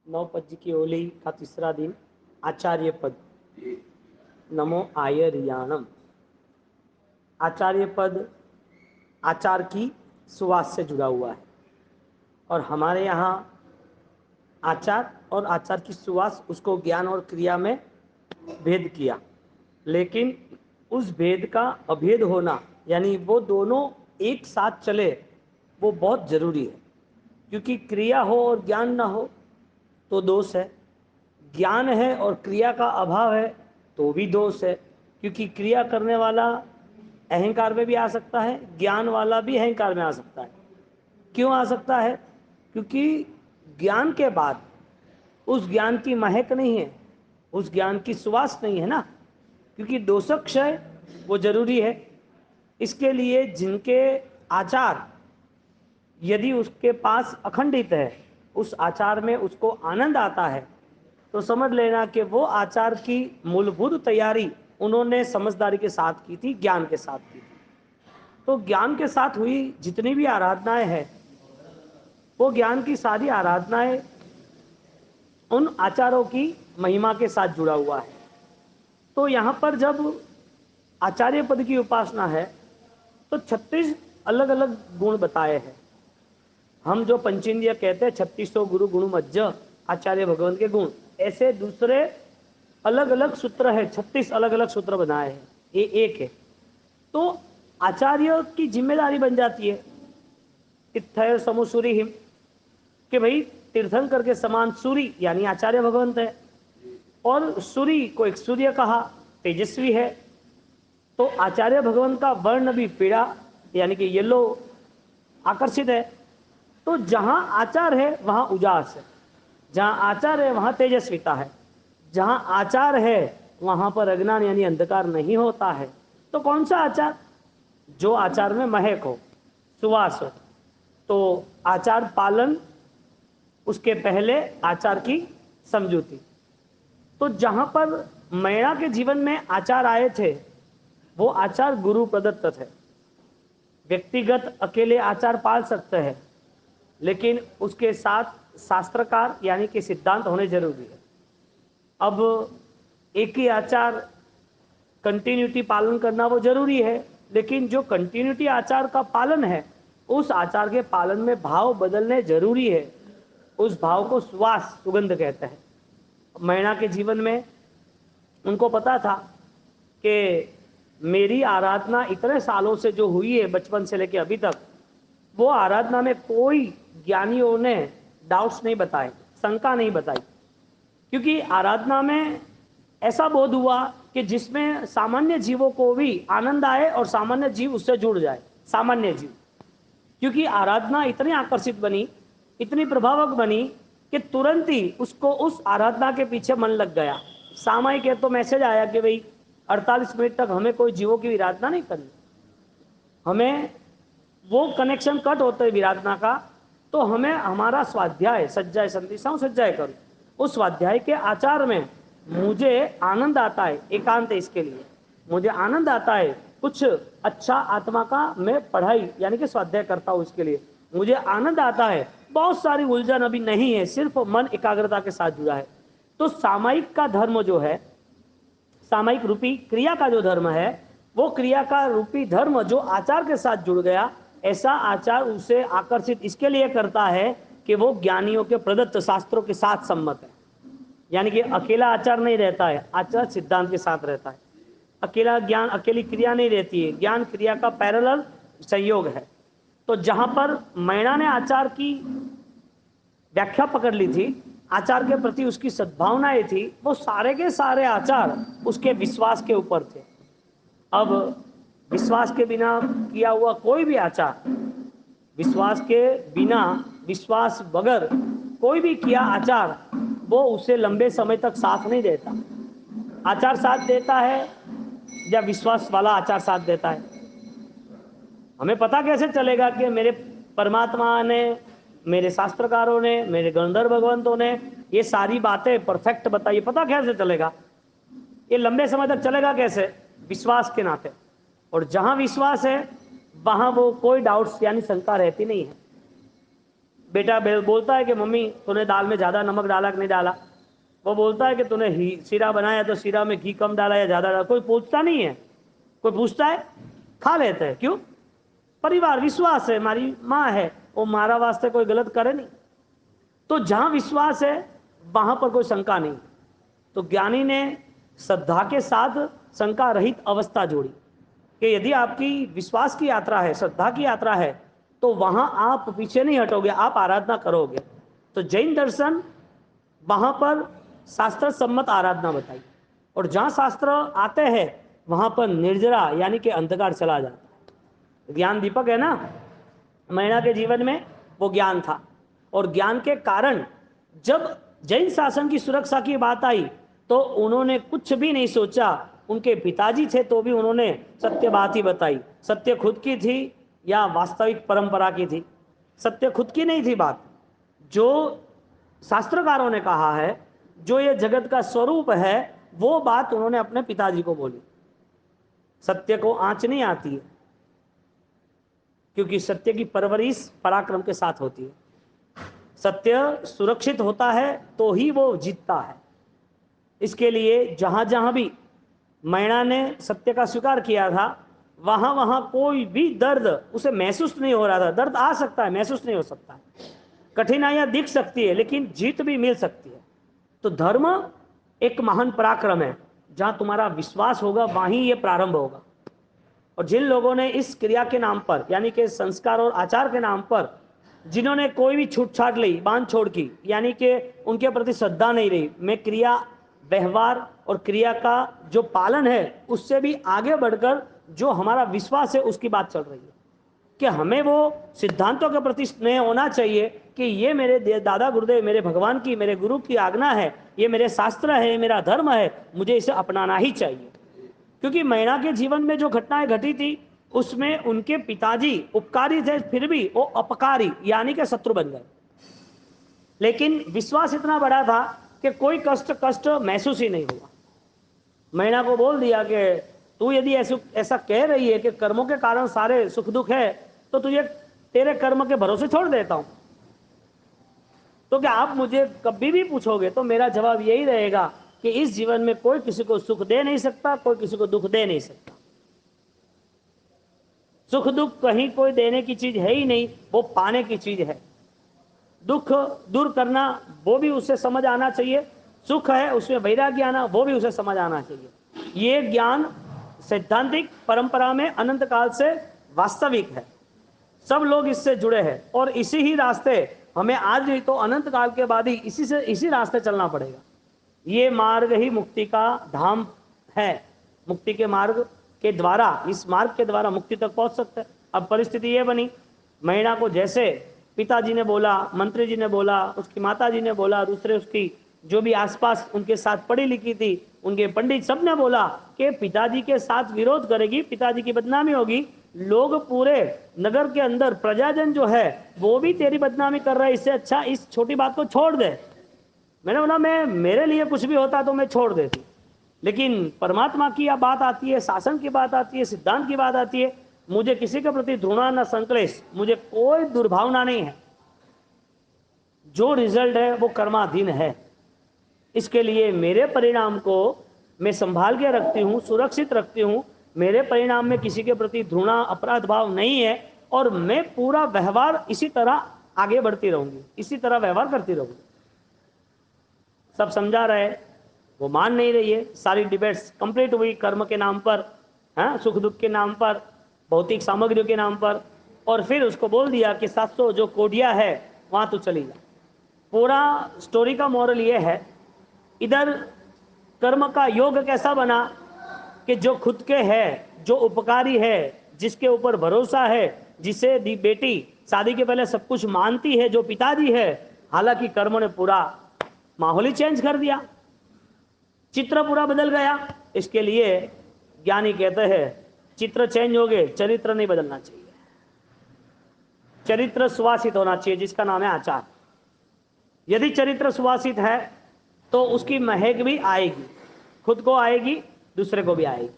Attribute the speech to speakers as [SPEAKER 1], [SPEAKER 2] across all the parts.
[SPEAKER 1] नवपद जी की होली का तीसरा दिन आचार्य पद। नमो आयर्याणम। आचार्य पद आचार की सुवास से जुड़ा हुआ है और हमारे यहाँ आचार और आचार की सुवास उसको ज्ञान और क्रिया में भेद किया, लेकिन उस भेद का अभेद होना यानी वो दोनों एक साथ चले वो बहुत जरूरी है, क्योंकि क्रिया हो और ज्ञान ना हो तो दोष है, ज्ञान है और क्रिया का अभाव है तो भी दोष है, क्योंकि क्रिया करने वाला अहंकार में भी आ सकता है, ज्ञान वाला भी अहंकार में आ सकता है। क्यों आ सकता है? क्योंकि ज्ञान के बाद उस ज्ञान की महक नहीं है, उस ज्ञान की सुवास नहीं है ना, क्योंकि दोषक क्षय वो जरूरी है। इसके लिए जिनके आचार यदि उसके पास अखंडित है, उस आचार में उसको आनंद आता है, तो समझ लेना कि वो आचार की मूलभूत तैयारी उन्होंने समझदारी के साथ की थी, ज्ञान के साथ की थी। तो ज्ञान के साथ हुई जितनी भी आराधनाएं हैं, वो ज्ञान की सारी आराधनाएं उन आचारों की महिमा के साथ जुड़ा हुआ है। तो यहाँ पर जब आचार्य पद की उपासना है तो 36 अलग अलग गुण बताए हैं। हम जो पंचेंद्रिय कहते हैं 3600 गुरु गुण मज्ज आचार्य भगवान के गुण, ऐसे दूसरे अलग अलग सूत्र है, 36 अलग अलग सूत्र बनाए हैं, ये एक है। तो आचार्य की जिम्मेदारी बन जाती है इत्थय समुसूरी हिम, कि भाई तीर्थंकर के समान सूरी यानी आचार्य भगवंत है, और सूरी को एक सूर्य कहा, तेजस्वी है। तो आचार्य भगवंत का वर्ण भी पीड़ा यानी कि येलो आकर्षित है। तो जहां आचार है वहां उजास है, जहां आचार है वहां तेजस्विता है, जहां आचार है वहां पर अज्ञान यानी अंधकार नहीं होता है। तो कौन सा आचार? जो आचार में महक हो, सुवास हो। तो आचार पालन, उसके पहले आचार की समझूती। तो जहां पर मैणा के जीवन में आचार आए थे वो आचार गुरु प्रदत्त थे। व्यक्तिगत अकेले आचार पाल सकते हैं, लेकिन उसके साथ शास्त्रकार यानी कि सिद्धांत होने जरूरी है। अब एक ही आचार कंटिन्यूटी पालन करना वो जरूरी है, लेकिन जो कंटिन्यूटी आचार का पालन है उस आचार के पालन में भाव बदलने जरूरी है। उस भाव को सुवास, सुगंध कहते हैं। मैणा के जीवन में उनको पता था कि मेरी आराधना इतने सालों से जो हुई है, बचपन से लेकर अभी तक, वो आराधना में कोई ज्ञानियों ने डाउट्स नहीं बताए, शंका नहीं बताई, क्योंकि आराधना में ऐसा बोध हुआ कि जिसमें सामान्य जीवों को भी आनंद आए और सामान्य जीव उससे जुड़ जाए, सामान्य जीव। क्योंकि आराधना इतनी आकर्षित बनी, इतनी प्रभावक बनी कि तुरंत ही उसको उस आराधना के पीछे मन लग गया। सामयिक है तो मैसेज आया कि भाई 48 मिनट तक हमें कोई जीवों की विराधना नहीं करनी, हमें वो कनेक्शन कट होता है विराधना का, तो हमें हमारा स्वाध्याय सज्जाय संतिसाओं सज्जाय करो, उस स्वाध्याय के आचार में मुझे आनंद आता है, एकांत है इसके लिए मुझे आनंद आता है, कुछ अच्छा आत्मा का मैं पढ़ाई यानी कि स्वाध्याय करता हूँ, इसके लिए मुझे आनंद आता है। बहुत सारी उलझन अभी नहीं है, सिर्फ मन एकाग्रता के साथ जुड़ा है। तो सामायिक का धर्म जो है, सामायिक रूपी क्रिया का जो धर्म है, वो क्रिया का रूपी धर्म जो आचार के साथ जुड़ गया, ऐसा आचार उसे आकर्षित इसके लिए करता है कि वो ज्ञानियों के प्रदत्त शास्त्रों के साथ सम्मत है। यानी कि अकेला आचार नहीं रहता है, आचार सिद्धांत के साथ रहता है। अकेला ज्ञान, अकेली क्रिया नहीं रहती है, ज्ञान क्रिया का पैरेलल संयोग है। तो जहां पर मैणा ने आचार की व्याख्या पकड़ ली थी, आचार के प्रति उसकी सद्भावनाएं थी, वो सारे के सारे आचार उसके विश्वास के ऊपर थे। अब विश्वास के बिना किया हुआ कोई भी आचार, विश्वास के बिना, विश्वास बगैर कोई भी किया आचार, वो उसे लंबे समय तक साथ नहीं देता। आचार साथ देता है या विश्वास वाला आचार साथ देता है? हमें पता कैसे चलेगा कि मेरे परमात्मा ने, मेरे शास्त्रकारों ने, मेरे गंधर्व भगवंतों ने ये सारी बातें परफेक्ट बताई? पता कैसे चलेगा? ये लंबे समय तक चलेगा कैसे? विश्वास के नाते। और जहां विश्वास है वहां वो कोई डाउट्स यानी शंका रहती नहीं है। बेटा बोलता है कि मम्मी तूने दाल में ज़्यादा नमक डाला कि नहीं डाला, वो बोलता है कि तूने शीरा बनाया तो शीरा में घी कम डाला या ज़्यादा डाला, कोई पूछता नहीं है। कोई पूछता है? खा लेते हैं। क्यों? परिवार, विश्वास है, हमारी माँ है, वो हमारा वास्ते कोई गलत करे नहीं। तो जहां विश्वास है वहां पर कोई शंका नहीं। तो ज्ञानी ने श्रद्धा के साथ शंका रहित अवस्था जोड़ी कि यदि आपकी विश्वास की यात्रा है, श्रद्धा की यात्रा है, तो वहां आप पीछे नहीं हटोगे, आप आराधना करोगे। तो जैन दर्शन वहां पर शास्त्र सम्मत आराधना बताई, और जहां शास्त्र आते हैं वहां पर निर्जरा यानी कि अंधकार चला जाता है। ज्ञान दीपक है ना, मैणा के जीवन में वो ज्ञान था, और ज्ञान के कारण जब जैन शासन की सुरक्षा की बात आई तो उन्होंने कुछ भी नहीं सोचा। उनके पिताजी थे तो भी उन्होंने सत्य बात ही बताई। सत्य खुद की थी या वास्तविक परंपरा की थी? सत्य खुद की नहीं थी बात। जो शास्त्रकारों ने कहा है, जो ये जगत का स्वरूप है, वो बात उन्होंने अपने पिताजी को बोली। सत्य को आंच नहीं आती है, क्योंकि सत्य की परवरिश पराक्रम के साथ होती है। सत्य सुरक्षित होता है तो ही वो जीतता है। इसके लिए जहां जहां भी मैणा ने सत्य का स्वीकार किया था, वहां वहां कोई भी दर्द उसे महसूस नहीं हो रहा था। दर्द आ सकता है, महसूस नहीं हो सकता। कठिनाइयां दिख सकती है, लेकिन जीत भी मिल सकती है। तो धर्म एक महान पराक्रम है। जहां तुम्हारा विश्वास होगा वहीं ये प्रारंभ होगा। और जिन लोगों ने इस क्रिया के नाम पर यानी कि संस्कार और आचार के नाम पर जिन्होंने कोई भी छूटछाट ली, बांध छोड़ की, यानी कि उनके प्रति श्रद्धा नहीं रही, मैं क्रिया व्यवहार और क्रिया का जो पालन है उससे भी आगे बढ़कर जो हमारा विश्वास है उसकी बात चल रही है कि हमें वो सिद्धांतों के प्रति स्नेह होना चाहिए कि ये मेरे दादा गुरुदेव, मेरे भगवान की, मेरे गुरु की आज्ञा है, ये मेरे शास्त्र है, मेरा धर्म है, मुझे इसे अपनाना ही चाहिए। क्योंकि मैणा के जीवन में जो घटनाएं घटी थी उसमें उनके पिताजी उपकारी थे, फिर भी वो अपकारी यानी कि शत्रु बन गए। लेकिन विश्वास इतना बड़ा था कि कोई कष्ट महसूस ही नहीं हुआ। मैणा को बोल दिया कि तू यदि ऐसा कह रही है कि कर्मों के कारण सारे सुख दुख है, तो तुझे तेरे कर्म के भरोसे छोड़ देता हूं। तो क्या आप मुझे कभी भी पूछोगे तो मेरा जवाब यही रहेगा कि इस जीवन में कोई किसी को सुख दे नहीं सकता, कोई किसी को दुख दे नहीं सकता। सुख दुख कहीं कोई देने की चीज है ही नहीं, वो पाने की चीज है। दुख दूर करना वो भी उसे समझ आना चाहिए, सुख है उसमें वैराग्य आना वो भी उसे समझ आना चाहिए। ये ज्ञान सैद्धांतिक परंपरा में अनंत काल से वास्तविक है। सब लोग इससे जुड़े हैं और इसी ही रास्ते हमें आज नहीं तो अनंत काल के बाद ही इसी रास्ते चलना पड़ेगा। ये मार्ग ही मुक्ति का धाम है। मुक्ति के मार्ग के द्वारा, इस मार्ग के द्वारा मुक्ति तक पहुंच सकते हैं। अब परिस्थिति ये बनी, मैणा को जैसे पिताजी ने बोला, मंत्री जी ने बोला, उसकी माता जी ने बोला, दूसरे उसकी जो भी आसपास उनके साथ पढ़ी लिखी थी, उनके पंडित, सब ने बोला कि पिताजी के साथ विरोध करेगी, पिताजी की बदनामी होगी। लोग पूरे नगर के अंदर प्रजाजन जो है वो भी तेरी बदनामी कर रहा है, इससे अच्छा इस छोटी बात को छोड़ दे। मैंने बोला मैं, मेरे लिए कुछ भी होता तो मैं छोड़ देती, लेकिन परमात्मा की बात आती है, शासन की बात आती है, सिद्धांत की बात आती है, मुझे किसी के प्रति घृणा न संकलेश, मुझे कोई दुर्भावना नहीं है। जो रिजल्ट है वो कर्माधीन है। इसके लिए मेरे परिणाम को मैं संभाल के रखती हूँ, सुरक्षित रखती हूँ। मेरे परिणाम में किसी के प्रति घृणा अपराध भाव नहीं है, और मैं पूरा व्यवहार इसी तरह आगे बढ़ती रहूंगी, इसी तरह व्यवहार करती रहूंगी। सब समझा रहे, वो मान नहीं रही है। सारी डिबेट्स कंप्लीट हुई कर्म के नाम पर, हाँ, सुख दुख के नाम पर, भौतिक सामग्रियों के नाम पर, और फिर उसको बोल दिया कि 700 जो कोडिया है वहां तो चली जा। पूरा स्टोरी का मोरल ये है, इधर कर्म का योग कैसा बना कि जो खुद के है, जो उपकारी है, जिसके ऊपर भरोसा है, जिसे दी बेटी शादी के पहले सब कुछ मानती है, जो पिताजी है, हालांकि कर्मों ने पूरा माहौल ही चेंज कर दिया, चित्र पूरा बदल गया। इसके लिए ज्ञानी कहते हैं चित्र चेंज हो गए, चरित्र नहीं बदलना चाहिए। चरित्र सुवासित होना चाहिए, जिसका नाम है आचार। यदि चरित्र सुवासित है तो उसकी महक भी आएगी, खुद को आएगी, दूसरे को भी आएगी।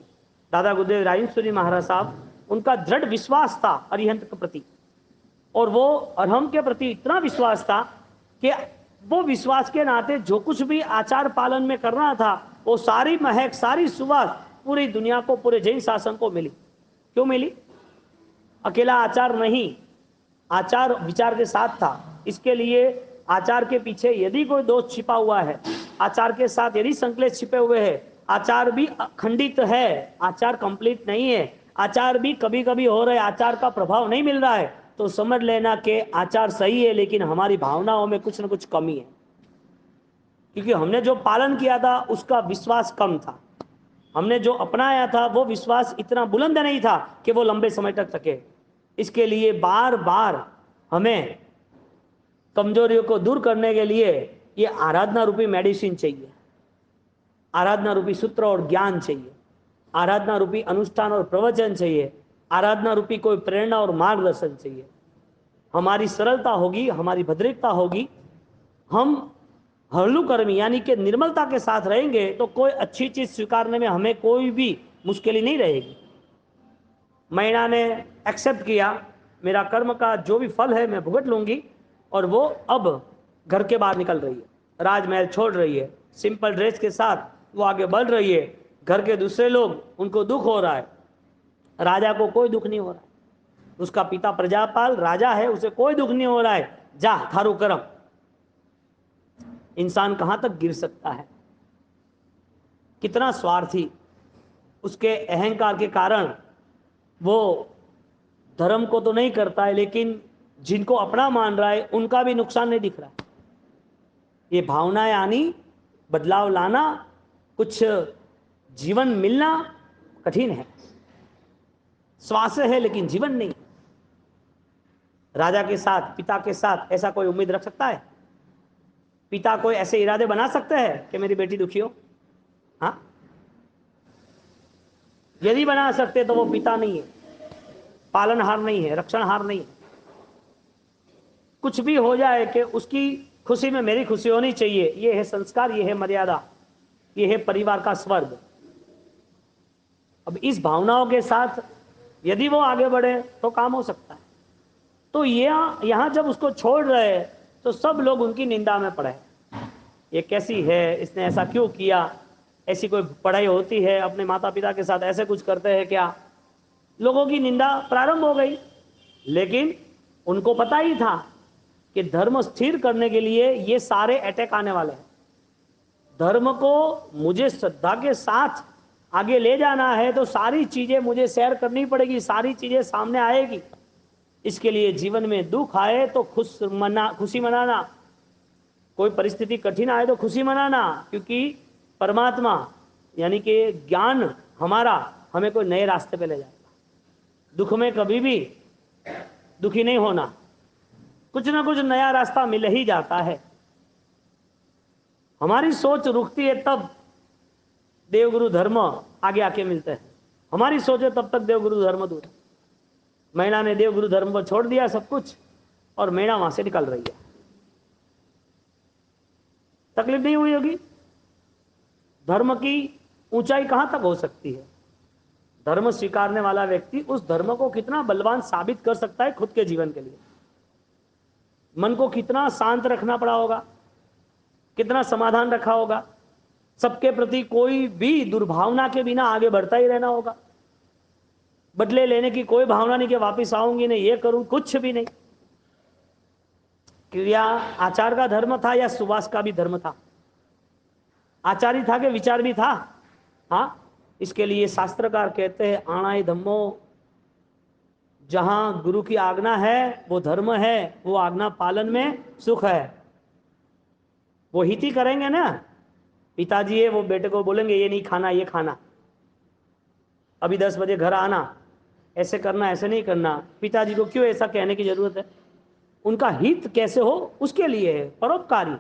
[SPEAKER 1] दादा गुरुदेव राजेंद्र सूरी महाराज साहब उनका दृढ़ विश्वास था अरिहंत के प्रति, और वो अरहम के प्रति इतना विश्वास था कि वो विश्वास के नाते जो कुछ भी आचार पालन में करना था, वो सारी महक, सारी सुवास पूरी दुनिया को, पूरे जैन शासन को मिली। क्यों मिली? अकेला आचार नहीं, आचार विचार के साथ था। इसके लिए आचार के पीछे यदि कोई दोष छिपा हुआ है, आचार के साथ यदि संकलेश छिपे हुए हैं, आचार भी खंडित है, आचार कंप्लीट नहीं है, आचार भी कभी कभी हो रहे, आचार का प्रभाव नहीं मिल रहा है, तो समझ लेना कि आचार सही है लेकिन हमारी भावनाओं में कुछ न कुछ कमी है, क्योंकि हमने जो पालन किया था उसका विश्वास कम था, हमने जो अपनाया था वो विश्वास इतना बुलंद नहीं था कि वो लंबे समय तक टके। इसके लिए बार बार हमें कमजोरियों को दूर करने के लिए ये आराधना रूपी मेडिसिन चाहिए, आराधना रूपी सूत्र और ज्ञान चाहिए, आराधना रूपी अनुष्ठान और प्रवचन चाहिए, आराधना रूपी कोई प्रेरणा और मार्गदर्शन चाहिए। हमारी सरलता होगी, हमारी भद्रिकता होगी, हम हरलू कर्मी यानी कि निर्मलता के साथ रहेंगे तो कोई अच्छी चीज स्वीकारने में हमें कोई भी मुश्किल नहीं रहेगी। मैना ने एक्सेप्ट किया, मेरा कर्म का जो भी फल है मैं भुगत लूंगी, और वो अब घर के बाहर निकल रही है, राजमहल छोड़ रही है, सिंपल ड्रेस के साथ वो आगे बढ़ रही है। घर के दूसरे लोग, उनको दुख हो रहा है, राजा को कोई दुख नहीं हो रहा है, उसका पिता प्रजापाल राजा है, उसे कोई दुख नहीं हो रहा है, जा थारू करम। इंसान कहां तक गिर सकता है, कितना स्वार्थी, उसके अहंकार के कारण वो धर्म को तो नहीं करता है लेकिन जिनको अपना मान रहा है उनका भी नुकसान नहीं दिख रहा है। ये भावनाएं आनी, बदलाव लाना, कुछ जीवन मिलना कठिन है, श्वास है लेकिन जीवन नहीं। राजा के साथ, पिता के साथ ऐसा कोई उम्मीद रख सकता है? पिता कोई ऐसे इरादे बना सकते हैं कि मेरी बेटी दुखी हो? हाँ, यदि बना सकते तो वो पिता नहीं है, पालनहार नहीं है, रक्षणहार नहीं है। कुछ भी हो जाए कि उसकी खुशी में मेरी खुशी होनी चाहिए, ये है संस्कार, ये है मर्यादा, ये है परिवार का स्वर्ग। अब इस भावनाओं के साथ यदि वो आगे बढ़े तो काम हो सकता है। तो यहाँ जब उसको छोड़ रहे तो सब लोग उनकी निंदा में पड़े, ये कैसी है, इसने ऐसा क्यों किया, ऐसी कोई पढ़ाई होती है, अपने माता पिता के साथ ऐसे कुछ करते हैं क्या, लोगों की निंदा प्रारंभ हो गई। लेकिन उनको पता ही था कि धर्म स्थिर करने के लिए ये सारे अटैक आने वाले हैं। धर्म को मुझे श्रद्धा के साथ आगे ले जाना है तो सारी चीजें मुझे शेयर करनी पड़ेगी, सारी चीजें सामने आएगी। इसके लिए जीवन में दुख आए तो खुशी मनाना, कोई परिस्थिति कठिन आए तो खुशी मनाना, क्योंकि परमात्मा यानी कि ज्ञान हमारा हमें कोई नए रास्ते पे ले जाएगा। दुख में कभी भी दुखी नहीं होना, कुछ ना कुछ नया रास्ता मिल ही जाता है। हमारी सोच रुकती है तब देवगुरु धर्म आगे आके मिलते हैं, हमारी सोच है तब तक देवगुरु धर्म दूर। मैना ने देवगुरु धर्म को छोड़ दिया सब कुछ, और मैना वहां से निकल रही है। तकलीफ नहीं हुई होगी? धर्म की ऊंचाई कहां तक हो सकती है? धर्म स्वीकारने वाला व्यक्ति उस धर्म को कितना बलवान साबित कर सकता है खुद के जीवन के लिए। मन को कितना शांत रखना पड़ा होगा, कितना समाधान रखा होगा, सबके प्रति कोई भी दुर्भावना के बिना आगे बढ़ता ही रहना होगा। बदले लेने की कोई भावना नहीं कि वापस आऊंगी नहीं, ये करूं, कुछ भी नहीं। क्रिया आचार का धर्म था या सुवास का भी धर्म था? आचार ही था कि विचार भी था? हाँ, इसके लिए शास्त्रकार कहते हैं आणाय धम्मो, जहां गुरु की आज्ञा है वो धर्म है, वो आज्ञा पालन में सुख है। वो हित ही करेंगे ना, पिताजी है वो बेटे को बोलेंगे ये नहीं खाना, ये खाना, अभी 10 बजे घर आना, ऐसे करना, ऐसे नहीं करना। पिताजी को क्यों ऐसा कहने की जरूरत है? उनका हित कैसे हो उसके लिए है, परोपकारी।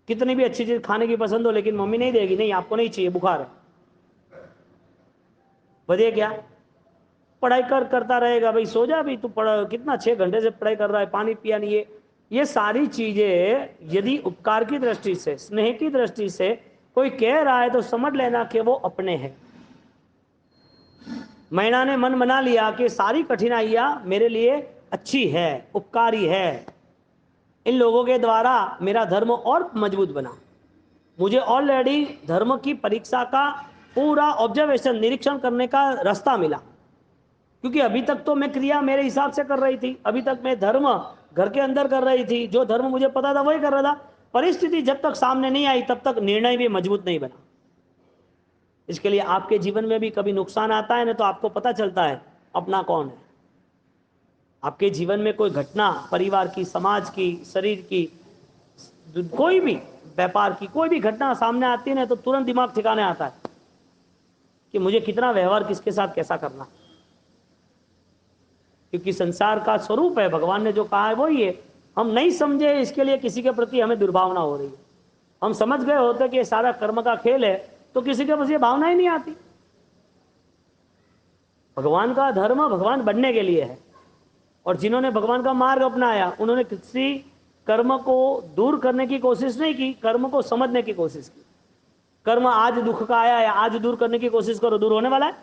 [SPEAKER 1] कितनी भी अच्छी चीज खाने की पसंद हो लेकिन मम्मी नहीं देगी, नहीं आपको नहीं चाहिए, बुखार है, वजह क्या? पढ़ाई करता रहेगा, भाई सो जा, भी तू पढ़, कितना 6 घंटे से पढ़ाई कर रहा है, पानी पिया नहीं। ये सारी चीजें यदि उपकार की दृष्टि से, स्नेह की दृष्टि से कोई कह रहा है तो समझ लेना कि वो अपने हैं। मैना ने मन बना लिया कि सारी कठिनाइयां मेरे लिए अच्छी है, उपकारी है, इन लोगों के द्वारा मेरा धर्म और मजबूत बना। मुझे ऑलरेडी धर्म की परीक्षा का पूरा ऑब्जर्वेशन, निरीक्षण करने का रास्ता मिला, क्योंकि अभी तक तो मैं क्रिया मेरे हिसाब से कर रही थी, अभी तक मैं धर्म घर के अंदर कर रही थी, जो धर्म मुझे पता था वही कर रहा था। परिस्थिति जब तक सामने नहीं आई तब तक निर्णय भी मजबूत नहीं बना। इसके लिए आपके जीवन में भी कभी नुकसान आता है ना, तो आपको पता चलता है अपना कौन है। आपके जीवन में कोई घटना, परिवार की, समाज की, शरीर की, कोई भी व्यापार की कोई भी घटना सामने आती है ना, तो तुरंत दिमाग ठिकाने आता है कि मुझे कितना व्यवहार किसके साथ कैसा करना, क्योंकि संसार का स्वरूप है, भगवान ने जो कहा है वही है। हम नहीं समझे, इसके लिए किसी के प्रति हमें दुर्भावना हो रही है। हम समझ गए होते कि ये सारा कर्म का खेल है, तो किसी के पास ये भावना ही नहीं आती। भगवान का धर्म भगवान बनने के लिए है, और जिन्होंने भगवान का मार्ग अपनाया उन्होंने किसी कर्म को दूर करने की कोशिश नहीं की, कर्म को समझने की कोशिश की। कर्म आज दुख का आया है, आज दूर करने की कोशिश करो, दूर होने वाला है।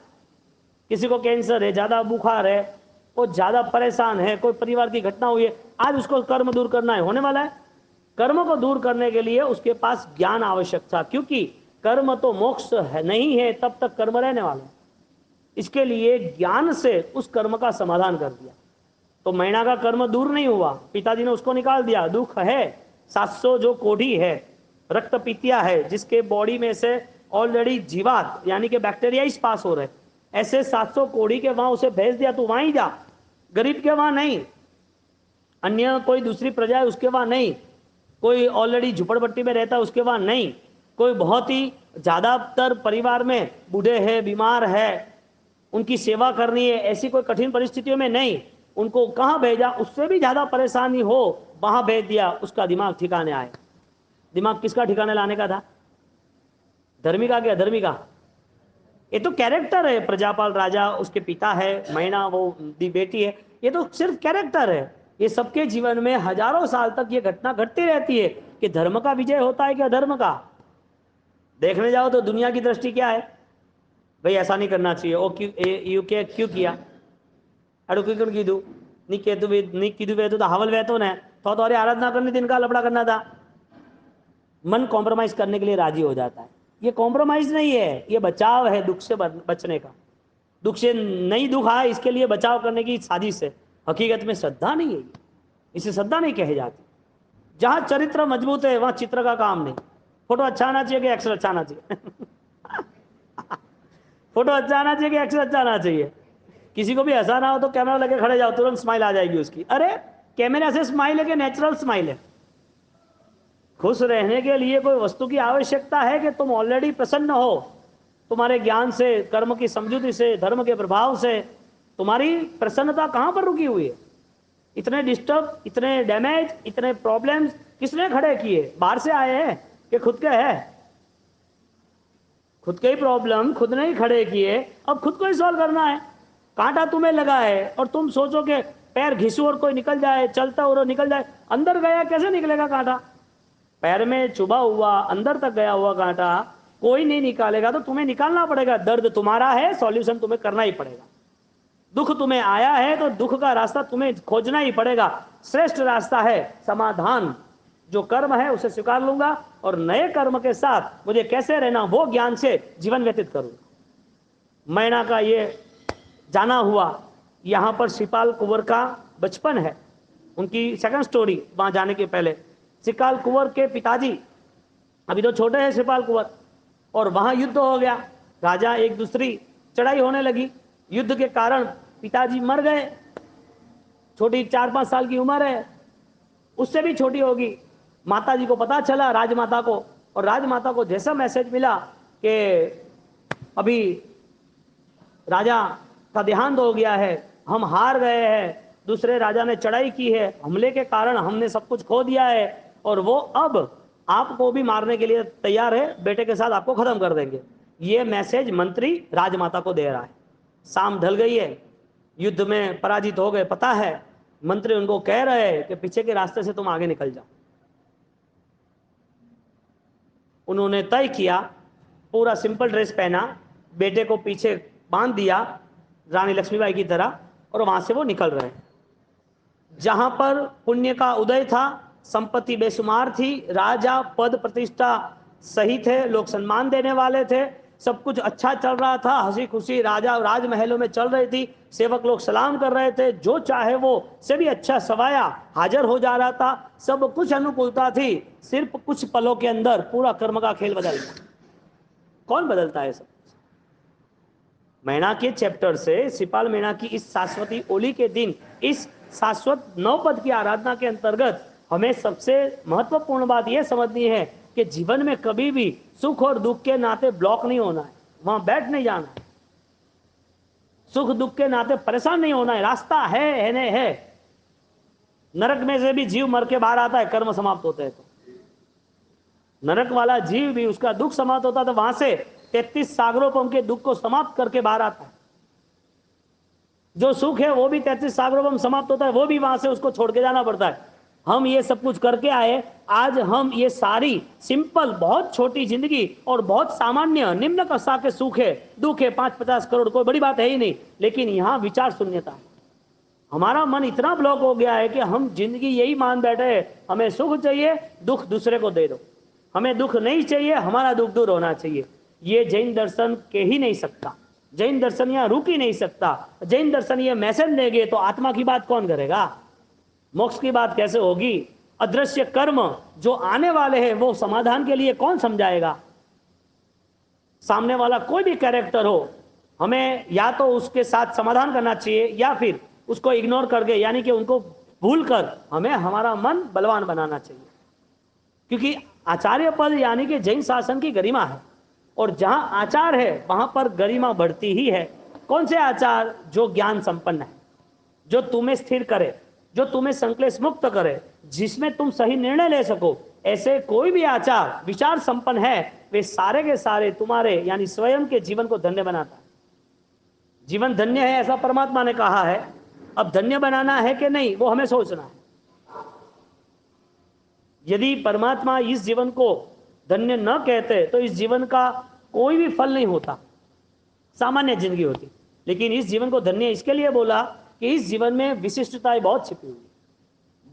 [SPEAKER 1] किसी को कैंसर है, ज्यादा बुखार है, वो ज्यादा परेशान है, कोई परिवार की घटना हुई है, आज उसको कर्म दूर करना है, होने वाला है। कर्म को दूर करने के लिए उसके पास ज्ञान आवश्यक था, क्योंकि कर्म तो मोक्ष है नहीं है, तब तक कर्म रहने वाला है। इसके लिए ज्ञान से उस कर्म का समाधान कर दिया। तो मैना का कर्म दूर नहीं हुआ, पिताजी ने उसको निकाल दिया। दुख है 700 जो कोढ़ी है, रक्त पीतिया है, जिसके बॉडी में से ऑलरेडी जीवात यानी कि बैक्टीरिया इस पास हो रहे, ऐसे 700 कोढ़ी के वहां उसे भेज दिया, तू वहां ही जा, गरीब के वहां नहीं, अन्य कोई दूसरी प्रजा है उसके वहां नहीं, कोई ऑलरेडी झुपड़पट्टी में रहता है उसके वहां नहीं, कोई बहुत ही ज्यादातर परिवार में बूढ़े हैं, बीमार है, उनकी सेवा करनी है, ऐसी कोई कठिन परिस्थितियों में नहीं, उनको कहां भेजा, उससे भी ज्यादा परेशानी हो वहां भेज दिया, उसका दिमाग ठिकाने आए। दिमाग किसका ठिकाने लाने का था? धर्मी का क्या अधर्मी का? ये तो कैरेक्टर है, प्रजापाल राजा उसके पिता है, मैना वो दी बेटी है, ये तो सिर्फ कैरेक्टर है। ये सबके जीवन में हजारों साल तक ये घटना घटती रहती है कि धर्म का विजय होता है कि अधर्म का। देखने जाओ तो दुनिया की दृष्टि क्या है, भाई ऐसा नहीं करना चाहिए, ओ क्यों किया, अड़ो क्यों कीधु नहीं कीधु वे तो हवल वे तो ने तो अरे आराधना करनी थी, इनका लफड़ा करना था। मन कॉम्प्रोमाइज करने के लिए राजी हो जाता है। ये कॉम्प्रोमाइज नहीं है, ये बचाव है दुख से बचने का। दुख से नहीं दुख आए इसके लिए बचाव करने की साजिश है, हकीकत में श्रद्धा नहीं है, इसे श्रद्धा नहीं कही जाती। जहां चरित्र मजबूत है वहां चित्र का काम नहीं। फोटो अच्छा आना चाहिए कि एक्शन अच्छा आना चाहिए? फोटो अच्छा आना चाहिए कि एक्शन अच्छा आना चाहिए? किसी को भी हंसाना हो तो कैमरा लगे खड़े जाओ, तुरंत स्माइल आ जाएगी उसकी। अरे कैमरा से स्माइल है कि नेचुरल स्माइल है? खुश रहने के लिए कोई वस्तु की आवश्यकता है कि तुम ऑलरेडी प्रसन्न हो, तुम्हारे ज्ञान से, कर्म की समझूती से, धर्म के प्रभाव से तुम्हारी प्रसन्नता कहां पर रुकी हुई है? इतने डिस्टर्ब, इतने डैमेज, इतने प्रॉब्लम्स किसने खड़े किए? बाहर से आए हैं कि खुद के है? खुद के ही प्रॉब्लम खुद ने ही खड़े किए, अब खुद को ही सॉल्व करना है। कांटा तुम्हें लगा है और तुम सोचो कि पैर घिसो और कोई निकल जाए, चलता और निकल जाए। अंदर गया कैसे निकलेगा कांटा? पैर में चुभा हुआ अंदर तक गया हुआ कांटा कोई नहीं निकालेगा, तो तुम्हें निकालना पड़ेगा। दर्द तुम्हारा है, सॉल्यूशन तुम्हें करना ही पड़ेगा। दुख तुम्हें आया है तो दुख का रास्ता तुम्हें खोजना ही पड़ेगा। श्रेष्ठ रास्ता है समाधान। जो कर्म है उसे स्वीकार लूंगा और नए कर्म के साथ मुझे कैसे रहना वो ज्ञान से जीवन व्यतीत करूंगा। मैना का ये जाना हुआ, यहां पर श्रीपाल कुंवर का बचपन है, उनकी सेकंड स्टोरी वहां जाने के पहले। श्रीपाल कुंवर के पिताजी अभी तो छोटे हैं श्रीपाल कुंवर, और वहां युद्ध हो गया, राजा एक दूसरी चढ़ाई होने लगी, युद्ध के कारण पिताजी मर गए। छोटी 4-5 साल की उम्र है, उससे भी छोटी होगी। माता जी को पता चला, राजमाता को, और राजमाता को जैसा मैसेज मिला कि अभी राजा का देहांत हो गया है, हम हार गए हैं, दूसरे राजा ने चढ़ाई की है, हमले के कारण हमने सब कुछ खो दिया है, और वो अब आपको भी मारने के लिए तैयार है, बेटे के साथ आपको खत्म कर देंगे। ये मैसेज मंत्री राजमाता को दे रहा है। शाम ढल गई है, युद्ध में पराजित हो गए पता है, मंत्री उनको कह रहे हैं कि पीछे के रास्ते से तुम आगे निकल जाओ। उन्होंने तय किया, पूरा सिंपल ड्रेस पहना, बेटे को पीछे बांध दिया, रानी लक्ष्मीबाई की तरह, और वहां से वो निकल रहे हैं। जहां पर पुण्य का उदय था, संपत्ति बेशुमार थी, राजा पद प्रतिष्ठा सही थे, लोग सम्मान देने वाले थे, सब कुछ अच्छा चल रहा था, हंसी खुशी राजा राजमहलों में चल रही थी, सेवक लोग सलाम कर रहे थे, जो चाहे वो से भी अच्छा सवाया हाजिर हो जा रहा था, सब कुछ अनुकूलता थी। सिर्फ कुछ पलों के अंदर पूरा कर्म का खेल बदल गया। कौन बदलता है सब? मैना के चैप्टर से सिपाल मैना की इस शाश्वती ओली के दिन, इस शाश्वत नवपद की आराधना के अंतर्गत हमें सबसे महत्वपूर्ण बात यह समझनी है कि जीवन में कभी भी सुख और दुख के नाते ब्लॉक नहीं होना है, वहां बैठ नहीं जाना है, सुख दुख के नाते परेशान नहीं होना है। रास्ता है नहीं है। नरक में से भी जीव मर के बाहर आता है, कर्म समाप्त होते हैं तो। नरक वाला जीव भी उसका दुख समाप्त होता है तो वहां से 33 सागरोपम के दुख को समाप्त करके बाहर आता है। जो सुख है वो भी 33 सागरोपम समाप्त होता है, वो भी वहां से उसको छोड़ के जाना पड़ता है। हम ये सब कुछ करके आए, आज हम ये सारी सिंपल बहुत छोटी जिंदगी और बहुत सामान्य निम्न कक्षा के सुख है, दुख है 5-50 करोड़, कोई बड़ी बात है ही नहीं, लेकिन यहाँ विचार शून्यता। हमारा मन इतना ब्लॉक हो गया है कि हम जिंदगी यही मान बैठे, हमें सुख चाहिए, दुख दूसरे को दे दो, हमें दुख नहीं चाहिए, हमारा दुख दूर होना चाहिए। ये जैन दर्शन के ही नहीं सकता, जैन दर्शन यहाँ रुक ही नहीं सकता। जैन दर्शन ये मैसेज देंगे तो आत्मा की बात कौन करेगा, मोक्ष की बात कैसे होगी, अदृश्य कर्म जो आने वाले हैं वो समाधान के लिए कौन समझाएगा। सामने वाला कोई भी कैरेक्टर हो, हमें या तो उसके साथ समाधान करना चाहिए या फिर उसको इग्नोर करके, यानी कि उनको भूल कर हमें हमारा मन बलवान बनाना चाहिए। क्योंकि आचार्य पद यानी कि जैन शासन की गरिमा है, और जहां आचार है वहां पर गरिमा बढ़ती ही है। कौन से आचार? जो ज्ञान संपन्न है, जो तुम्हें स्थिर करे, जो तुम्हें संक्लेश मुक्त करे, जिसमें तुम सही निर्णय ले सको। ऐसे कोई भी आचार विचार संपन्न है, वे सारे के सारे तुम्हारे यानी स्वयं के जीवन को धन्य बनाता है। जीवन धन्य है ऐसा परमात्मा ने कहा है, अब धन्य बनाना है कि नहीं वो हमें सोचना है। यदि परमात्मा इस जीवन को धन्य न कहते तो इस जीवन का कोई भी फल नहीं होता, सामान्य जिंदगी होती। लेकिन इस जीवन को धन्य इसके लिए बोला कि इस जीवन में विशिष्टताएं बहुत छिपी हुई।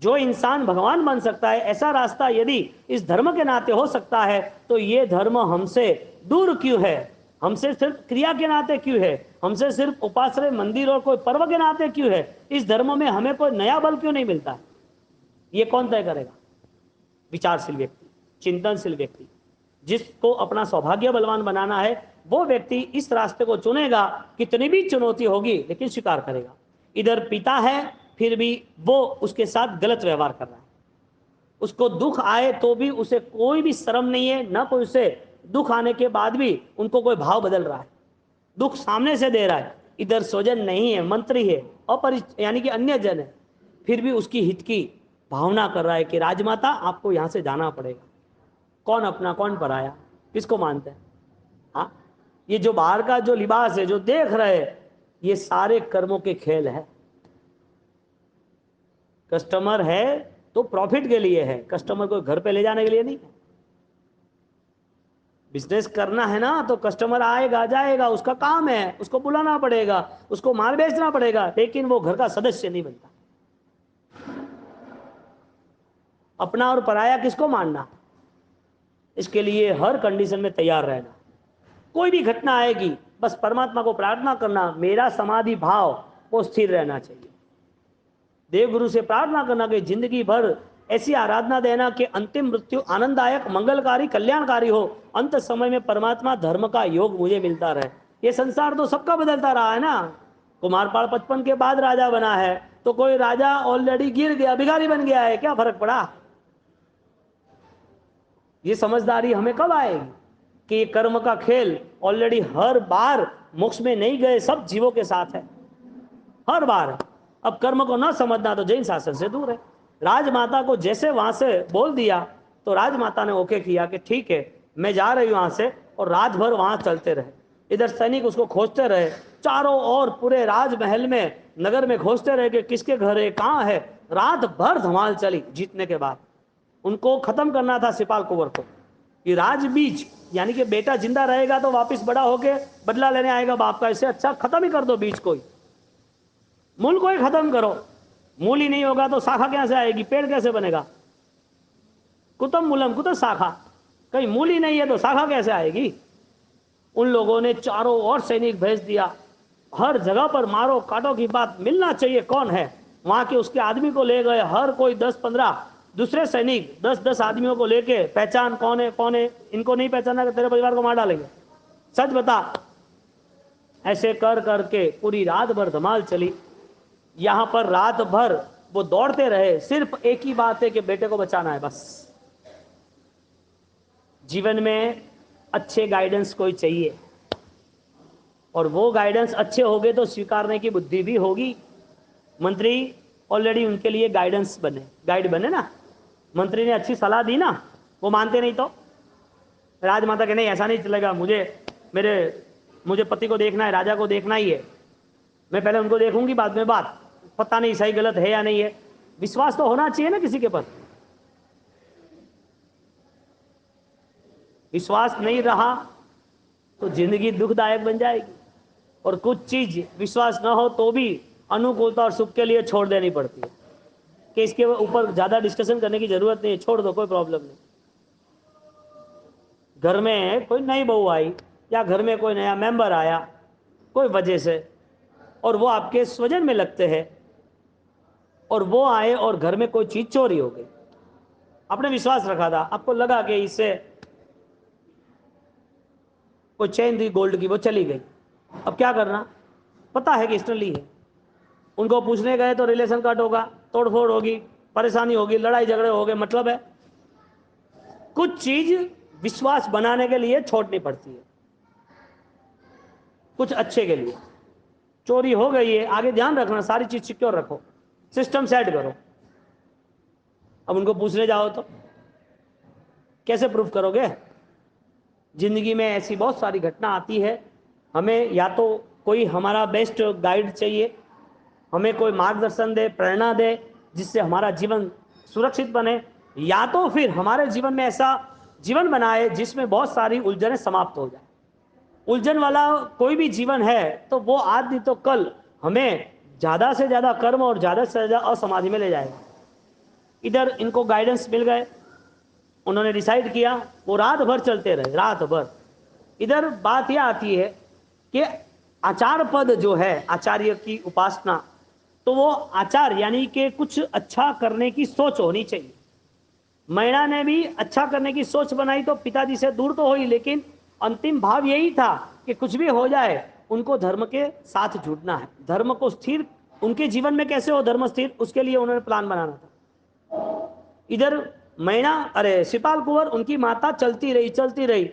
[SPEAKER 1] जो इंसान भगवान बन सकता है, ऐसा रास्ता यदि इस धर्म के नाते हो सकता है, तो ये धर्म हमसे दूर क्यों है, हमसे सिर्फ क्रिया के नाते क्यों है, हमसे सिर्फ उपाश्रय मंदिर और कोई पर्व के नाते क्यों है। इस धर्म में हमें कोई नया बल क्यों नहीं मिलता है, ये कौन तय करेगा? विचारशील व्यक्ति, चिंतनशील व्यक्ति, जिसको अपना सौभाग्य बलवान बनाना है, वो व्यक्ति इस रास्ते को चुनेगा। कितनी भी चुनौती होगी लेकिन स्वीकार करेगा। इधर पिता है फिर भी वो उसके साथ गलत व्यवहार कर रहा है, उसको दुख आए तो भी उसे कोई भी शर्म नहीं है, ना कोई उसे दुख आने के बाद भी उनको कोई भाव बदल रहा है, दुख सामने से दे रहा है। इधर स्वजन नहीं है, मंत्री है, अपरिचित यानी कि अन्य जन है, फिर भी उसकी हित की भावना कर रहा है कि राजमाता आपको यहां से जाना पड़ेगा। कौन अपना कौन पराया, किसको मानते हैं? हाँ, ये जो बाहर का जो लिबास है जो देख रहे हैं, ये सारे कर्मों के खेल है। कस्टमर है तो प्रॉफिट के लिए है, कस्टमर को घर पे ले जाने के लिए नहीं है। बिजनेस करना है ना तो कस्टमर आएगा जाएगा, उसका काम है, उसको बुलाना पड़ेगा, उसको माल बेचना पड़ेगा, लेकिन वो घर का सदस्य नहीं बनता। अपना और पराया किसको मानना, इसके लिए हर कंडीशन में तैयार रहना। कोई भी घटना आएगी बस परमात्मा को प्रार्थना करना, मेरा समाधि भाव वो स्थिर रहना चाहिए। देवगुरु से प्रार्थना करना कि जिंदगी भर ऐसी आराधना देना कि अंतिम मृत्यु आनंददायक, मंगलकारी, कल्याणकारी हो, अंत समय में परमात्मा धर्म का योग मुझे मिलता रहे। ये संसार तो सबका बदलता रहा है ना। कुमारपाल 55 के बाद राजा बना है, तो कोई राजा ऑलरेडी गिर गया, भिखारी बन गया है, क्या फर्क पड़ा? ये समझदारी हमें कब आएगी कि ये कर्म का खेल ऑलरेडी हर बार मोक्ष में नहीं गए सब जीवों के साथ है, हर बार। अब कर्म को ना समझना तो जैन शासन से दूर है। राजमाता को जैसे वहां से बोल दिया तो राजमाता ने ओके किया कि ठीक है मैं जा रही हूं वहां से, और रात भर वहां चलते रहे। इधर सैनिक उसको खोजते रहे, चारों ओर पूरे राजमहल में, नगर में खोजते रहे कि किसके घर है, कहाँ है। रात भर धमाल चली। जीतने के बाद उनको खत्म करना था सिपाल कुंवर को, कि राज बीज यानी कि बेटा जिंदा रहेगा तो वापस बड़ा होके बदला लेने आएगा बाप का, इससे अच्छा खत्म ही कर दो बीज कोई, मूल को ही खत्म करो। मूल ही नहीं होगा तो शाखा कैसे आएगी, पेड़ कैसे बनेगा? कुतम मूलम कुतम शाखा, कहीं मूल ही नहीं है तो शाखा कैसे आएगी? उन लोगों ने चारों ओर सैनिक भेज दिया, हर जगह पर मारो काटो की बात, मिलना चाहिए कौन है वहां के, उसके आदमी को ले गए। हर कोई 10-15 दूसरे सैनिक 10-10 आदमियों को लेके, पहचान कौन है, इनको नहीं पहचाना कि तेरे परिवार को मार डालेंगे, सच बता। ऐसे कर करके पूरी रात भर धमाल चली। यहां पर रात भर वो दौड़ते रहे, सिर्फ एक ही बात है कि बेटे को बचाना है बस। जीवन में अच्छे गाइडेंस कोई चाहिए, और वो गाइडेंस अच्छे होंगे तो स्वीकारने की बुद्धि भी होगी। मंत्री ऑलरेडी उनके लिए गाइडेंस बने, गाइड बने ना, मंत्री ने अच्छी सलाह दी ना, वो मानते नहीं तो राजमाता के नहीं ऐसा नहीं चलेगा, मुझे पति को देखना है, राजा को देखना ही है, मैं पहले उनको देखूंगी बाद में बात, पता नहीं सही गलत है या नहीं है। विश्वास तो होना चाहिए ना किसी के पर। विश्वास नहीं रहा तो जिंदगी दुखदायक बन जाएगी, और कुछ चीज विश्वास ना हो तो भी अनुकूलता और सुख के लिए छोड़ देनी पड़ती है, कि इसके ऊपर ज्यादा डिस्कशन करने की जरूरत नहीं है, छोड़ दो, कोई प्रॉब्लम नहीं। घर में कोई नई बहू आई या घर में कोई नया मेंबर आया कोई वजह से, और वो आपके स्वजन में लगते हैं, और वो आए और घर में कोई चीज चोरी हो गई, आपने विश्वास रखा था, आपको लगा कि इससे कोई चेन थी गोल्ड की, वो चली गई, अब क्या करना? पता है कि इसने ली है, उनको पूछने गए तो रिलेशन कट होगा, तोड़फोड़ होगी, परेशानी होगी, लड़ाई झगड़े हो गए, मतलब है कुछ चीज विश्वास बनाने के लिए छोड़नी पड़ती है, कुछ अच्छे के लिए। चोरी हो गई है, आगे ध्यान रखना, सारी चीज सिक्योर रखो, सिस्टम सेट करो। अब उनको पूछने जाओ तो कैसे प्रूफ करोगे? जिंदगी में ऐसी बहुत सारी घटना आती है, हमें या तो कोई हमारा बेस्ट गाइड चाहिए, हमें कोई मार्गदर्शन दे, प्रेरणा दे, जिससे हमारा जीवन सुरक्षित बने, या तो फिर हमारे जीवन में ऐसा जीवन बनाए जिसमें बहुत सारी उलझनें समाप्त हो जाए। उलझन वाला कोई भी जीवन है तो वो आज नहीं तो कल हमें ज्यादा से ज्यादा कर्म और ज्यादा से ज्यादा असमाधि में ले जाएगा। इधर इनको गाइडेंस मिल गए, उन्होंने डिसाइड किया, वो रात भर चलते रहे, रात भर। इधर बात यह आती है कि आचार पद जो है, आचार्य की उपासना, तो वो आचार यानी कि कुछ अच्छा करने की सोच होनी चाहिए। मैना ने भी अच्छा करने की सोच बनाई तो पिताजी से दूर तो हुई, लेकिन अंतिम भाव यही था कि कुछ भी हो जाए उनको धर्म के साथ जुड़ना है, धर्म को स्थिर उनके जीवन में कैसे हो धर्म स्थिर, उसके लिए उन्होंने प्लान बनाना था। इधर मैना अरे शिपाल कुंवर उनकी माता चलती रही।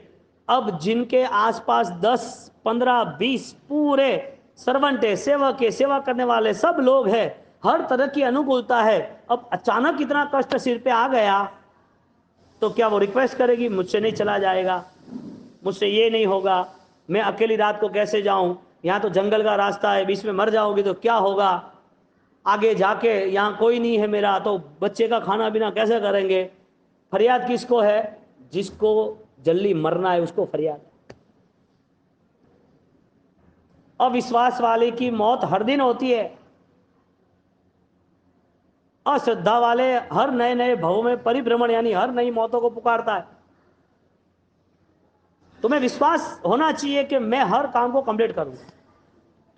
[SPEAKER 1] अब जिनके आसपास 10, 15, 20 पूरे सर्वेंट है, सेवक है, सेवा करने वाले सब लोग हैं, हर तरह की अनुकूलता है। अब अचानक इतना कष्ट सिर पे आ गया तो क्या वो रिक्वेस्ट करेगी मुझसे नहीं चला जाएगा, मुझसे ये नहीं होगा, मैं अकेली रात को कैसे जाऊं, यहाँ तो जंगल का रास्ता है, बीच में मर जाओगी तो क्या होगा, आगे जाके यहाँ कोई नहीं है मेरा तो बच्चे का खाना पीना कैसे करेंगे। फरियाद किसको है? जिसको जल्दी मरना है उसको फरियाद है। अविश्वास वाले की मौत हर दिन होती है, अश्रद्धा वाले हर नए नए भवों में परिभ्रमण यानी हर नई मौतों को पुकारता है। तुम्हें विश्वास होना चाहिए कि मैं हर काम को कंप्लीट करूंगा,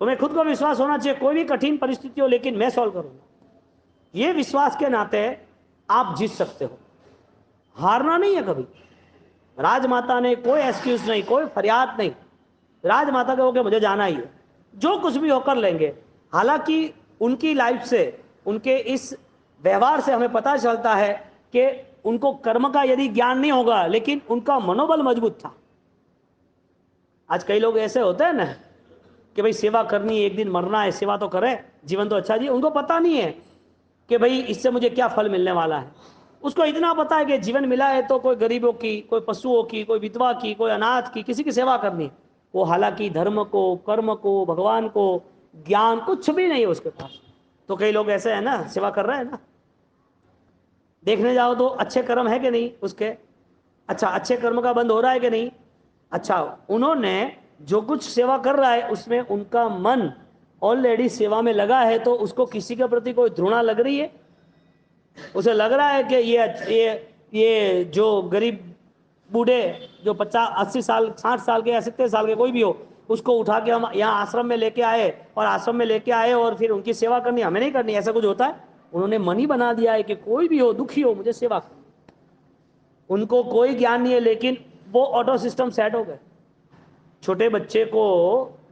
[SPEAKER 1] तुम्हें खुद को विश्वास होना चाहिए कोई भी कठिन परिस्थिति हो लेकिन मैं सॉल्व करूंगा। ये विश्वास के नाते आप जीत सकते हो, हारना नहीं है कभी। राजमाता ने कोई एक्सक्यूज नहीं, कोई फरियाद नहीं, राजमाता के होके मुझे जाना ही है, जो कुछ भी होकर लेंगे। हालांकि उनकी लाइफ से, उनके इस व्यवहार से हमें पता चलता है कि उनको कर्म का यदि ज्ञान नहीं होगा लेकिन उनका मनोबल मजबूत था। आज कई लोग ऐसे होते हैं ना कि भाई सेवा करनी है, एक दिन मरना है, सेवा तो करे, जीवन तो अच्छा जी, उनको पता नहीं है कि भाई इससे मुझे क्या फल मिलने वाला है। उसको इतना पता है कि जीवन मिला है तो कोई गरीबों की, कोई पशुओं की, कोई विधवा की, कोई अनाथ की, किसी की सेवा करनी। वो हालांकि धर्म को, कर्म को, भगवान को, ज्ञान कुछ भी नहीं है उसके पास। तो कई लोग ऐसे है ना, सेवा कर रहे हैं ना, देखने जाओ तो अच्छे कर्म है कि नहीं उसके, अच्छा, अच्छे कर्म का बंद हो रहा है कि नहीं? अच्छा, उन्होंने जो कुछ सेवा कर रहा है उसमें उनका मन ऑलरेडी सेवा में लगा है, तो उसको किसी के प्रति कोई घृणा लग रही है? उसे लग रहा है कि ये जो गरीब बूढ़े जो 50 80 साल 60 साल के या 70 साल के कोई भी हो, उसको उठा के हम यहाँ आश्रम में लेके आए और आश्रम में लेके आए और फिर उनकी सेवा करनी, हमें नहीं करनी, ऐसा कुछ होता है? उन्होंने मन ही बना दिया है कि कोई भी हो, दुखी हो, मुझे सेवा करनी। उनको कोई ज्ञान नहीं है, लेकिन वो ऑटो सिस्टम सेट हो गए। छोटे बच्चे को,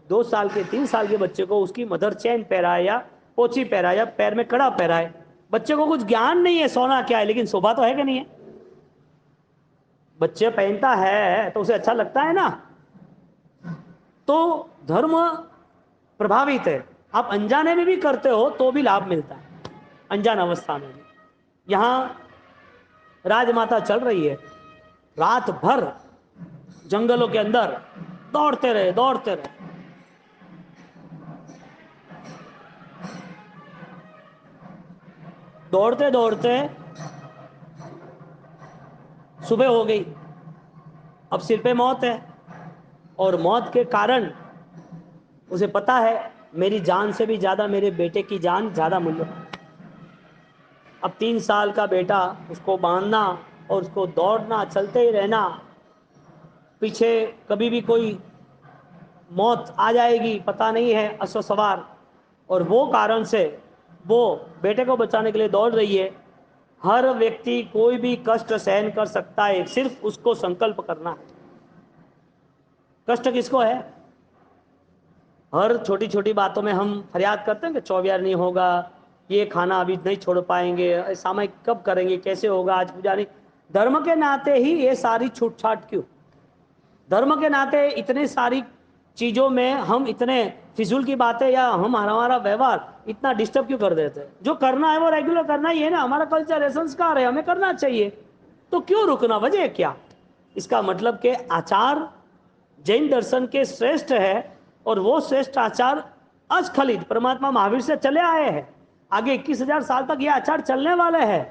[SPEAKER 1] 2 साल के 3 साल के बच्चे को उसकी मदर चैन पहराए या पोची पहराए या पैर में कड़ा पहराए, बच्चे को कुछ ज्ञान नहीं है सोना क्या है, लेकिन शोभा तो है कि नहीं है? बच्चे पहनता है तो उसे अच्छा लगता है ना। तो धर्म प्रभावित है। आप अनजाने में भी करते हो तो भी लाभ मिलता है, अनजान अवस्था में भी। यहां राजमाता चल रही है, रात भर जंगलों के अंदर दौड़ते रहे दौड़ते रहे। दौड़ते दौड़ते सुबह हो गई। अब सिर पे मौत है, और मौत के कारण उसे पता है मेरी जान से भी ज्यादा मेरे बेटे की जान ज्यादा मूल्य। अब 3 साल का बेटा, उसको बांधना और उसको दौड़ना, चलते ही रहना, पीछे कभी भी कोई मौत आ जाएगी पता नहीं है, अश्व सवार, और वो कारण से वो बेटे को बचाने के लिए दौड़ रही है। हर व्यक्ति कोई भी कष्ट सहन कर सकता है, सिर्फ उसको संकल्प करना है। कष्ट किसको है? हर छोटी छोटी बातों में हम फरियाद करते हैं कि 24 नहीं होगा, ये खाना अभी नहीं छोड़ पाएंगे, सामयिक कब करेंगे, कैसे होगा, आज पूजा नहीं। धर्म के नाते ही ये सारी छूट छाट क्यों? धर्म के नाते इतनी सारी चीजों में हम इतने फिजूल की बातें या हम हमारा व्यवहार इतना डिस्टर्ब क्यों कर देते हैं? जो करना है वो रेगुलर करना ही है ना, हमारा कल्चर है, संस्कार है, हमें करना चाहिए, तो क्यों रुकना? वजह क्या? इसका मतलब कि आचार जैन दर्शन के श्रेष्ठ है, और वो श्रेष्ठ आचार अस्खलित परमात्मा महावीर से चले आए हैं। आगे 21,000 साल तक ये आचार चलने वाले हैं।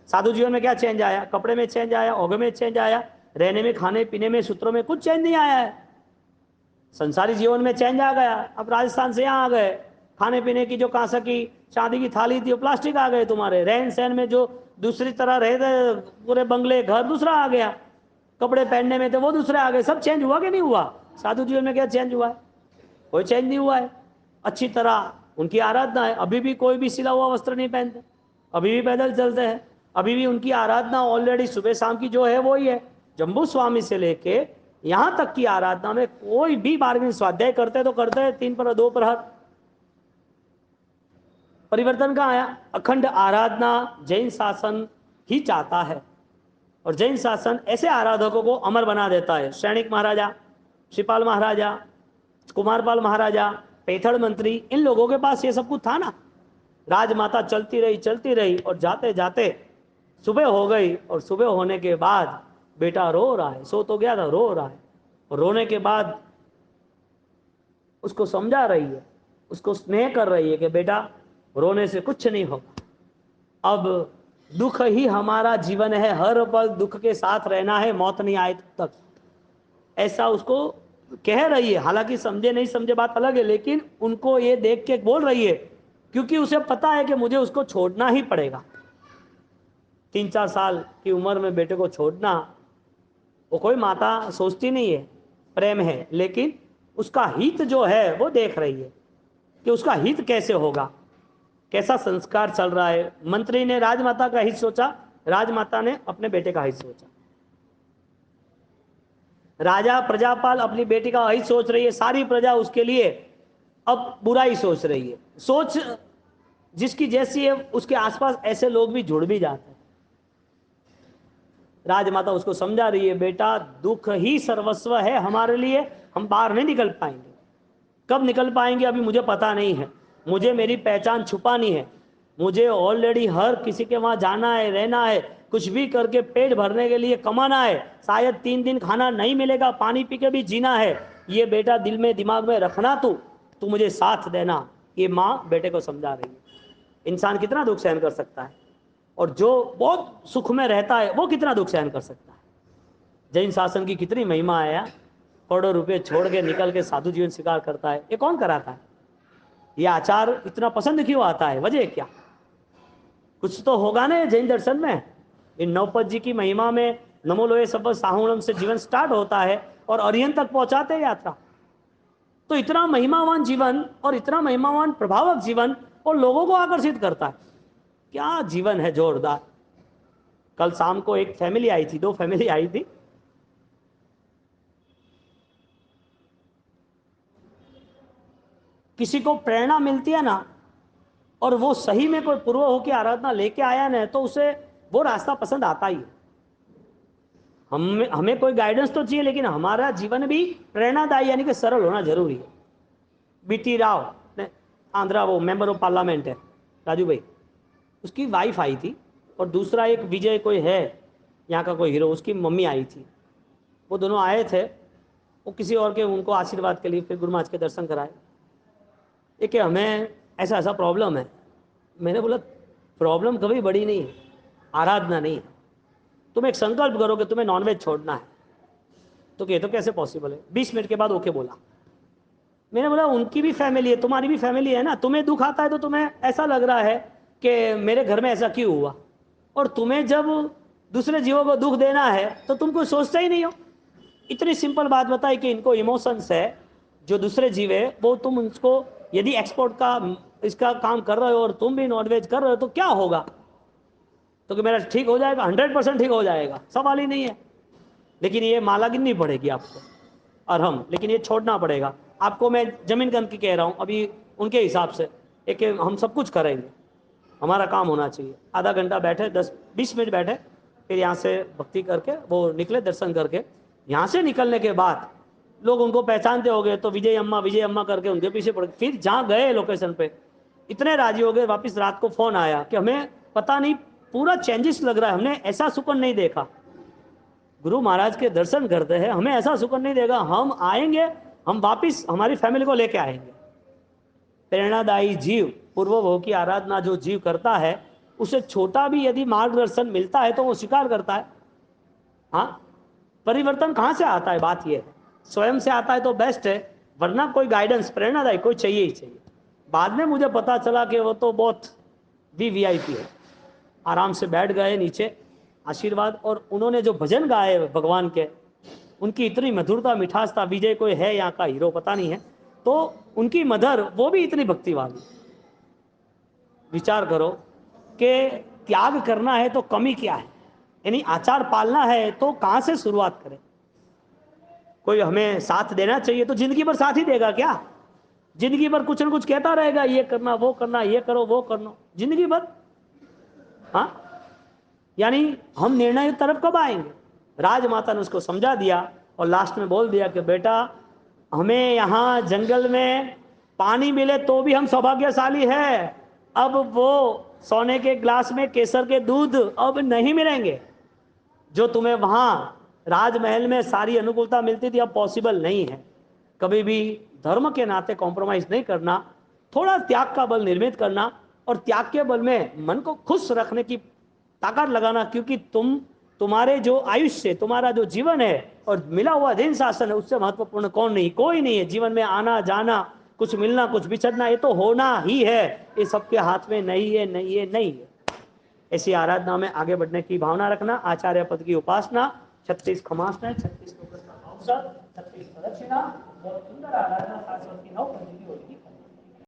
[SPEAKER 1] साधु जीवन में क्या चेंज आया? कपड़े में चेंज आया, ओघ में चेंज आया, रहने में, खाने पीने में, सूत्रों में कुछ चेंज नहीं आया है। संसारी जीवन में चेंज आ गया। अब राजस्थान से यहाँ आ गए, खाने पीने की जो कांसा की शादी की थाली थी वो प्लास्टिक आ गए तुम्हारे, रहन सहन में जो दूसरी तरह रहे थे, पूरे बंगले घर दूसरा आ गया, कपड़े पहनने में थे वो दूसरे आ गए। सब चेंज हुआ कि नहीं हुआ? साधु जीवन में क्या चेंज हुआ है? कोई चेंज नहीं हुआ है। अच्छी तरह उनकी आराधना है, अभी भी कोई भी सिला हुआ वस्त्र नहीं पहनते, अभी भी पैदल चलते हैं, अभी भी उनकी आराधना ऑलरेडी सुबह शाम की जो है वही है। जम्बू स्वामी से लेके यहां तक की आराधना में कोई भी 12वीं स्वाध्याय करते तो करते हैं 3 प्रहर 2 प्रहर। परिवर्तन कहाँ आया? अखंड आराधना जैन शासन ही चाहता है, और जैन शासन ऐसे आराधकों को अमर बना देता है। सैनिक महाराजा, श्रीपाल महाराजा, कुमारपाल महाराजा, पैथड़ मंत्री, इन लोगों के पास ये सब कुछ था ना। राजमाता चलती रही और जाते जाते सुबह हो गई, और सुबह होने के बाद बेटा रो रहा है, सो तो गया था, रो रहा है, और रोने के बाद उसको समझा रही है, उसको स्नेह कर रही है कि बेटा रोने से कुछ नहीं होगा, अब दुख ही हमारा जीवन है, हर पल दुख के साथ रहना है, मौत नहीं आए तक, ऐसा उसको कह रही है। हालांकि समझे नहीं समझे बात अलग है, लेकिन उनको ये देख के बोल रही है, क्योंकि उसे पता है कि मुझे उसको छोड़ना ही पड़ेगा। 3-4 साल की उम्र में बेटे को छोड़ना, वो कोई माता सोचती नहीं है, प्रेम है, लेकिन उसका हित जो है वो देख रही है कि उसका हित कैसे होगा, कैसा संस्कार चल रहा है। मंत्री ने राजमाता का हित सोचा, राजमाता ने अपने बेटे का हित सोचा। राजा प्रजापाल अपनी बेटी का हित सोच रही है, सारी प्रजा उसके लिए अब बुराई सोच रही है। सोच जिसकी जैसी है उसके आसपास ऐसे लोग भी जुड़ भी जाते हैं। राजमाता उसको समझा रही है, बेटा दुख ही सर्वस्व है हमारे लिए, हम बाहर नहीं निकल पाएंगे। कब निकल पाएंगे अभी मुझे पता नहीं है, मुझे मेरी पहचान छुपानी है, मुझे ऑलरेडी हर किसी के वहां जाना है, रहना है, कुछ भी करके पेट भरने के लिए कमाना है, शायद 3 दिन खाना नहीं मिलेगा, पानी पी के भी जीना है। ये बेटा दिल में दिमाग में रखना, तू मुझे साथ देना। ये माँ बेटे को समझा रही है। इंसान कितना दुख सहन कर सकता है, और जो बहुत सुख में रहता है वो कितना दुख सहन कर सकता है। जैन शासन की कितनी महिमा है यार। करोड़ों रुपए छोड़ के निकल के साधु जीवन स्वीकार करता है, ये कौन कराता है? ये आचार इतना पसंद क्यों आता है? वजह क्या? कुछ तो होगा ना जैन दर्शन में। इन नवपद जी की महिमा में नमो लोये सब साहुणम से जीवन स्टार्ट होता है और अरिहंत तक पहुंचाते हैं यात्रा। तो इतना महिमावान जीवन और इतना महिमावान प्रभावक जीवन और लोगों को आकर्षित करता है। क्या जीवन है जोरदार। कल शाम को एक फैमिली आई थी, 2 फैमिली आई थी। किसी को प्रेरणा मिलती है ना और वो सही में कोई पूर्व होकर आराधना लेके आया ना, तो उसे वो रास्ता पसंद आता ही है। हमें कोई गाइडेंस तो चाहिए, लेकिन हमारा जीवन भी प्रेरणादायी यानी कि सरल होना जरूरी है। बीटी राव ने, आंध्रा, वो मेंबर ऑफ पार्लियामेंट है राजू भाई, उसकी वाइफ आई थी और दूसरा एक विजय कोई है यहाँ का कोई हीरो, उसकी मम्मी आई थी। वो दोनों आए थे, वो किसी और के उनको आशीर्वाद के लिए फिर गुरु महाराज के दर्शन कराए। एक हमें ऐसा ऐसा प्रॉब्लम है। मैंने बोला प्रॉब्लम कभी बड़ी नहीं है, आराधना नहीं है। तुम एक संकल्प करो कि तुम्हें नॉनवेज छोड़ना है। तो ये तो कैसे पॉसिबल है? 20 मिनट के बाद ओके बोला। मैंने बोला उनकी भी फैमिली है, तुम्हारी भी फैमिली है ना। तुम्हें दुख आता है तो तुम्हें ऐसा लग रहा है कि मेरे घर में ऐसा क्यों हुआ, और तुम्हें जब दूसरे जीवों को दुख देना है तो तुम कोई सोचते ही नहीं हो। इतनी सिंपल बात बताई कि इनको इमोशंस है, जो दूसरे जीव है वो तुम उसको यदि एक्सपोर्ट का इसका काम कर रहे हो और तुम भी नॉनवेज कर रहे हो तो क्या होगा? तो कि मेरा ठीक हो जाएगा, 100% ठीक हो जाएगा, सवाल ही नहीं है। लेकिन ये माला गिननी पड़ेगी आपको और हम, लेकिन ये छोड़ना पड़ेगा आपको। मैं जमीन गन की कह रहा हूँ अभी उनके हिसाब से, एक हम सब कुछ करेंगे, हमारा काम होना चाहिए। आधा घंटा बैठे, 10-20 मिनट बैठे, फिर यहाँ से भक्ति करके वो निकले दर्शन करके। यहाँ से निकलने के बाद लोग उनको पहचानते हो गए तो विजय अम्मा करके उनके पीछे पड़ गए। फिर जहाँ गए लोकेशन पे इतने राजी हो गए, वापस रात को फोन आया कि हमें पता नहीं पूरा चेंजेस लग रहा है, हमने ऐसा सुकून नहीं देखा। गुरु महाराज के दर्शन करते हैं, हमें ऐसा सुकून नहीं देगा, हम आएंगे, हम वापिस हमारी फैमिली को लेके आएंगे। प्रेरणादायी जीव, पूर्व भोग की आराधना जो जीव करता है, उसे छोटा भी यदि मार्गदर्शन मिलता है तो वो स्वीकार करता है। हाँ, परिवर्तन कहाँ से आता है? बात यह है स्वयं से आता है तो बेस्ट है, वरना कोई गाइडेंस प्रेरणादायी कोई चाहिए ही चाहिए। बाद में मुझे पता चला कि वो तो बहुत वीवीआईपी है। आराम से बैठ गए नीचे, आशीर्वाद, और उन्होंने जो भजन गाए भगवान के, उनकी इतनी मधुरता मिठास था। विजय कोई है यहाँ का हीरो पता नहीं है, तो उनकी मदर वो भी इतनी भक्ति वाली। विचार करो कि त्याग करना है तो कमी क्या है, यानी आचार पालना है तो कहाँ से शुरुआत करें? कोई हमें साथ देना चाहिए तो जिंदगी भर साथ ही देगा क्या? जिंदगी भर कुछ न कुछ कहता रहेगा, ये करना वो करना, ये करो वो करना, जिंदगी भर। हाँ, यानी हम निर्णय तरफ कब आएंगे? राजमाता ने उसको समझा दिया और लास्ट में बोल दिया कि बेटा, हमें यहाँ जंगल में पानी मिले तो भी हम सौभाग्यशाली है। अब वो सोने के ग्लास में केसर के दूध अब नहीं मिलेंगे। जो तुम्हें वहाँ राजमहल में सारी अनुकूलता मिलती थी, अब पॉसिबल नहीं है। कभी भी धर्म के नाते कॉम्प्रोमाइज नहीं करना, थोड़ा त्याग का बल निर्मित करना और त्याग के बल में मन को खुश रखने की ताकत लगाना, क्योंकि तुम्हारे जो आयुष्य, तुम्हारा जो जीवन है और मिला हुआ दिन शासन है, उससे महत्वपूर्ण कौन नहीं, कोई नहीं है। जीवन में आना जाना, कुछ मिलना कुछ बिछड़ना, ये तो होना ही है, ये सबके हाथ में नहीं है, नहीं है, नहीं है। ऐसी आराधना में आगे बढ़ने की भावना रखना, आचार्य पद की उपासना, 36 खमासना, 36 लोकस का अवसर, 36 प्रदक्षिणा, बहुत सुंदर आराधना शाश्वत की 9 पंक्ति होगी।